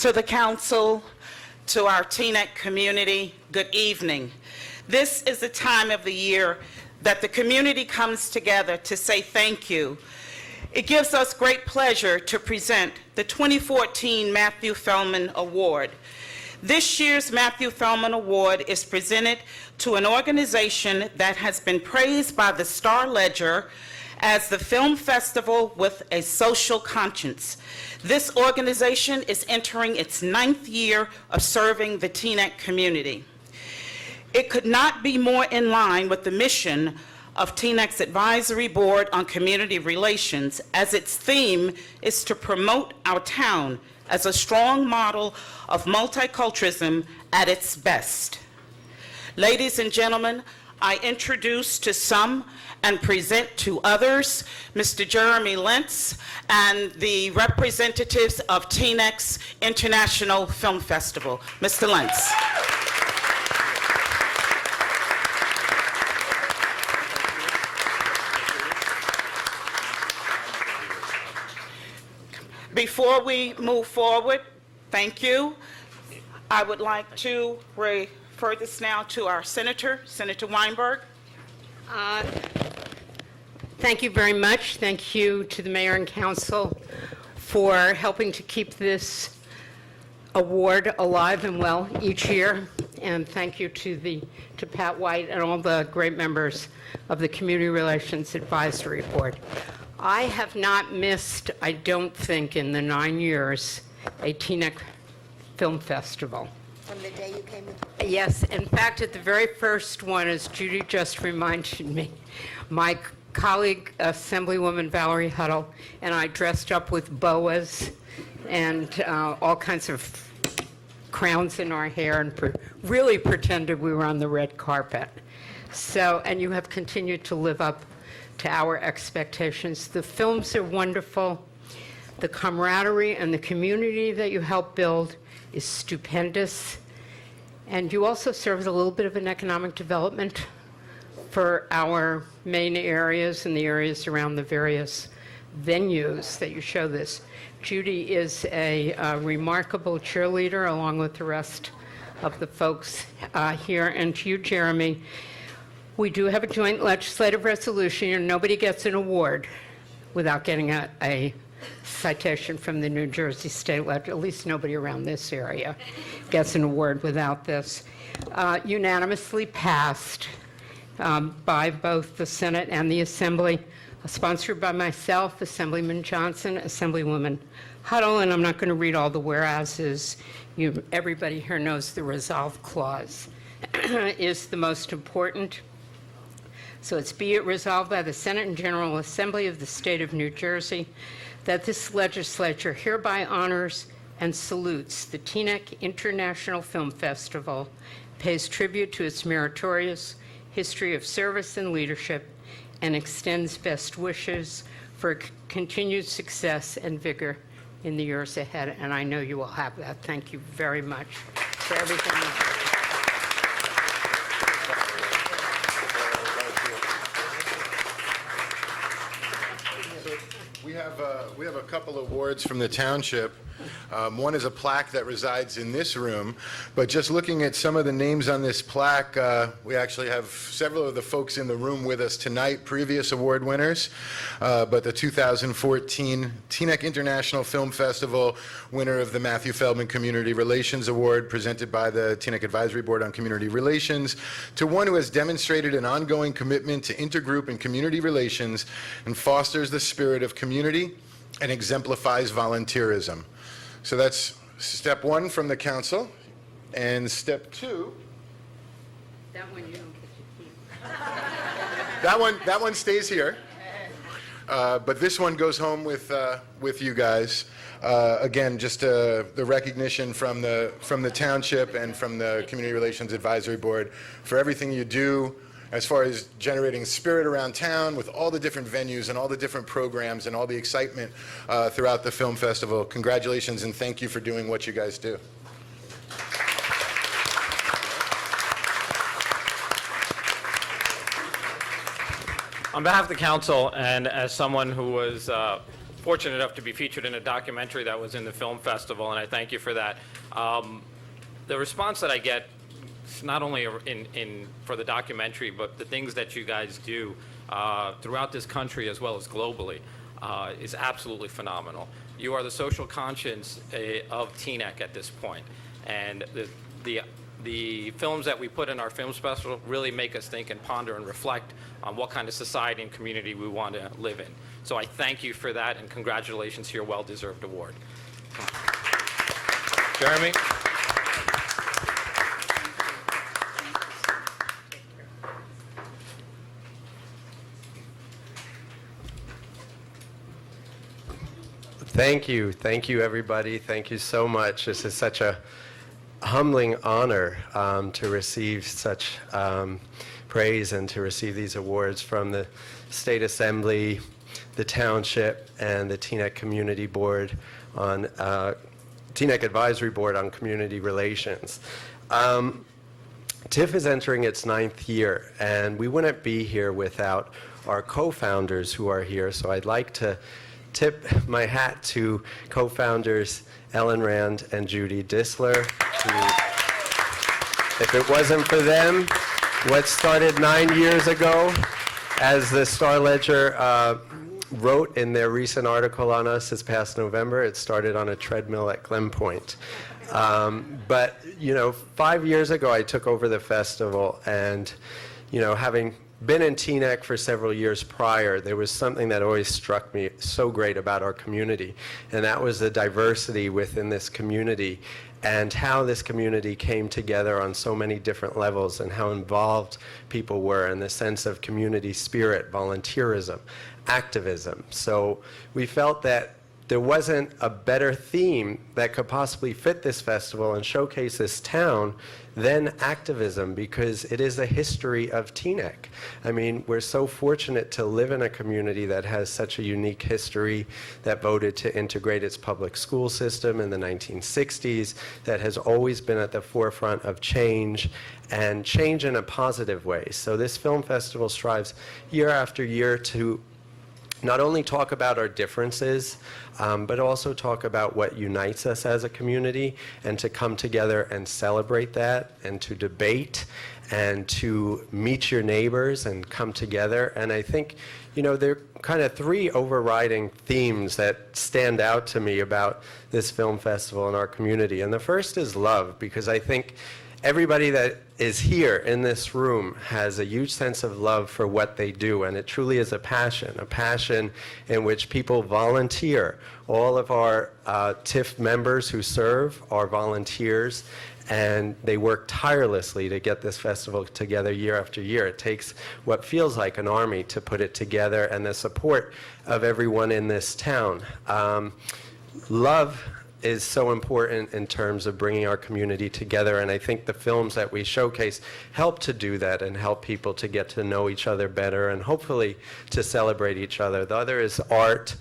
To the council, to our Teaneck community, good evening. This is the time of the year that the community comes together to say thank you. It gives us great pleasure to present the 2014 Matthew Feldman Award. This year's Matthew Feldman Award is presented to an organization that has been praised by the Star Ledger as the film festival with a social conscience. This organization is entering its 9th year of serving the Teaneck community. It could not be more in line with the mission of Teaneck's Advisory Board on Community Relations, as its theme is to promote our town as a strong model of multiculturalism at its best. Ladies and gentlemen, I introduce to some and present to others Mr. Jeremy Lentz and the representatives of Teaneck's International Film Festival. Mr. Lentz. Before we move forward, thank you. I would like to refer this now to our Senator, Senator Weinberg. Thank you very much. Thank you to the Mayor and Council for helping to keep this award alive and well each year. And thank you to Pat White and all the great members of the Community Relations Advisory Board. I have not missed, I don't think, in the 9 years, a Teaneck Film Festival. From the day you came in? Yes, in fact, at the very first one, as Judy just reminded me, my colleague, Assemblywoman Valerie Huddle, and I dressed up with boas and all kinds of crowns in our hair and really pretended we were on the red carpet. So, and you have continued to live up to our expectations. The films are wonderful. The camaraderie and the community that you help build is stupendous. And you also serve as a little bit of an economic development for our main areas and the areas around the various venues that you show this. Judy is a remarkable cheerleader along with the rest of the folks here. And to you, Jeremy, we do have a joint legislative resolution, and nobody gets an award without getting a citation from the New Jersey State Legislature. At least nobody around this area gets an award without this. Unanimously passed by both the Senate and the Assembly, sponsored by myself, Assemblyman Johnson, Assemblywoman Huddle, and I'm not going to read all the whereases. Everybody here knows the resolve clause is the most important. So it's be it resolved by the Senate and General Assembly of the State of New Jersey that this legislature hereby honors and salutes the Teaneck International Film Festival, pays tribute to its meritorious history of service and leadership, and extends best wishes for continued success and vigor in the years ahead. And I know you will have that. Thank you very much for everything you do. We have a couple of awards from the township. One is a plaque that resides in this room, but just looking at some of the names on this plaque, we actually have several of the folks in the room with us tonight, previous award winners, but the 2014 Teaneck International Film Festival winner of the Matthew Feldman Community Relations Award presented by the Teaneck Advisory Board on Community Relations, to one who has demonstrated an ongoing commitment to intergroup and community relations and fosters the spirit of community and exemplifies volunteerism. So that's step one from the council. And step two. That one you don't get to keep. That one stays here. But this one goes home with you guys. Again, just the recognition from the township and from the Community Relations Advisory Board for everything you do as far as generating spirit around town with all the different venues and all the different programs and all the excitement throughout the film festival. Congratulations and thank you for doing what you guys do. On behalf of the council and as someone who was fortunate enough to be featured in a documentary that was in the film festival, and I thank you for that. The response that I get, not only for the documentary, but the things that you guys do throughout this country as well as globally, is absolutely phenomenal. You are the social conscience of Teaneck at this point, and the films that we put in our film special really make us think and ponder and reflect on what kind of society and community we want to live in. So I thank you for that, and congratulations to your well-deserved award. Jeremy? Thank you, everybody. Thank you so much. This is such a humbling honor to receive such praise and to receive these awards from the State Assembly, the Township, and the Teaneck Community Board on Teaneck Advisory Board on Community Relations. TIFF is entering its 9th year, and we wouldn't be here without our co-founders who are here. So I'd like to tip my hat to co-founders Ellen Rand and Judy Disler. If it wasn't for them, what started 9 years ago, as the Star-Ledger wrote in their recent article on us this past November, it started on a treadmill at Glen Point. But, 5 years ago, I took over the festival, and, having been in Teaneck for several years prior, there was something that always struck me so great about our community, and that was the diversity within this community and how this community came together on so many different levels and how involved people were in the sense of community spirit, volunteerism, activism. So we felt that there wasn't a better theme that could possibly fit this festival and showcase this town than activism, because it is a history of Teaneck. I mean, we're so fortunate to live in a community that has such a unique history, that voted to integrate its public school system in the 1960s, that has always been at the forefront of change, and change in a positive way. So this film festival strives year after year to not only talk about our differences, but also talk about what unites us as a community, and to come together and celebrate that, and to debate, and to meet your neighbors and come together. And I think, there are kind of 3 overriding themes that stand out to me about this film festival in our community. And the first is love, because I think everybody that is here in this room has a huge sense of love for what they do, and it truly is a passion in which people volunteer. All of our TIFF members who serve are volunteers, and they work tirelessly to get this festival together year after year. It takes what feels like an army to put it together, and the support of everyone in this town. Love is so important in terms of bringing our community together, and I think the films that we showcase help to do that and help people to get to know each other better and hopefully to celebrate each other. The other is art.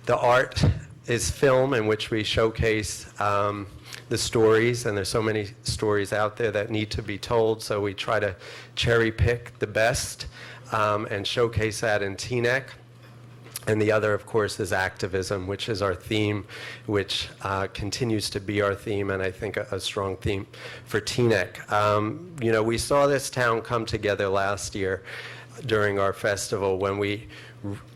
The art is film, in which we showcase the stories, and there's so many stories out there that need to be told, so we try to cherry pick the best and showcase that in Teaneck. And the other, of course, is activism, which is our theme, which continues to be our theme, and I think a strong theme for Teaneck. We saw this town come together last year during our festival when we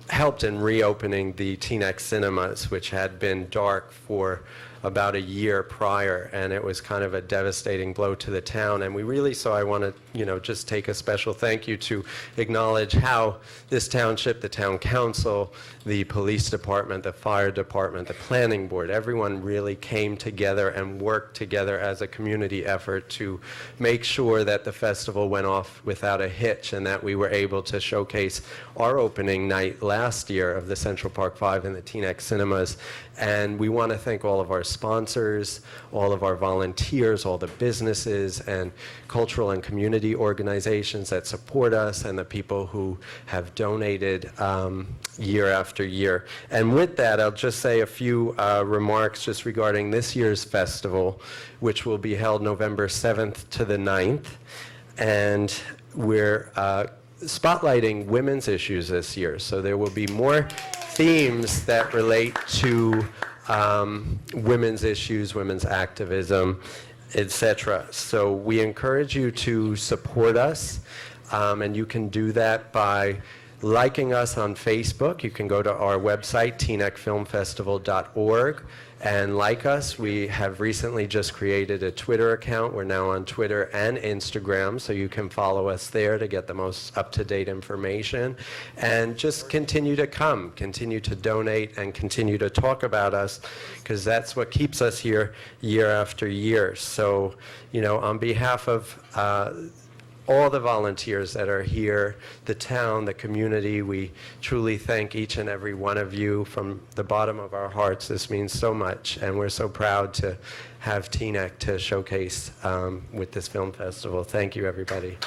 helped in reopening the Teaneck cinemas, which had been dark for about a year prior, and it was kind of a devastating blow to the town. And we really saw, I want to, just take a special thank you to acknowledge how this township, the town council, the police department, the fire department, the planning board, everyone really came together and worked together as a community effort to make sure that the festival went off without a hitch, and that we were able to showcase our opening night last year of the Central Park 5 and the Teaneck cinemas. And we want to thank all of our sponsors, all of our volunteers, all the businesses and cultural and community organizations that support us, and the people who have donated year after year. And with that, I'll just say a few remarks just regarding this year's festival, which will be held November 7th to the 9th. And we're spotlighting women's issues this year. So there will be more themes that relate to women's issues, women's activism, etc. So we encourage you to support us, and you can do that by liking us on Facebook. You can go to our website, teaneckfilmfestival.org, and like us. We have recently just created a Twitter account. We're now on Twitter and Instagram, so you can follow us there to get the most up-to-date information. And just continue to come, continue to donate, and continue to talk about us, because that's what keeps us here year after year. So, you know, on behalf of all the volunteers that are here, the town, the community, we truly thank each and every one of you from the bottom of our hearts. This means so much, and we're so proud to have Teaneck to showcase with this film festival. Thank you, everybody.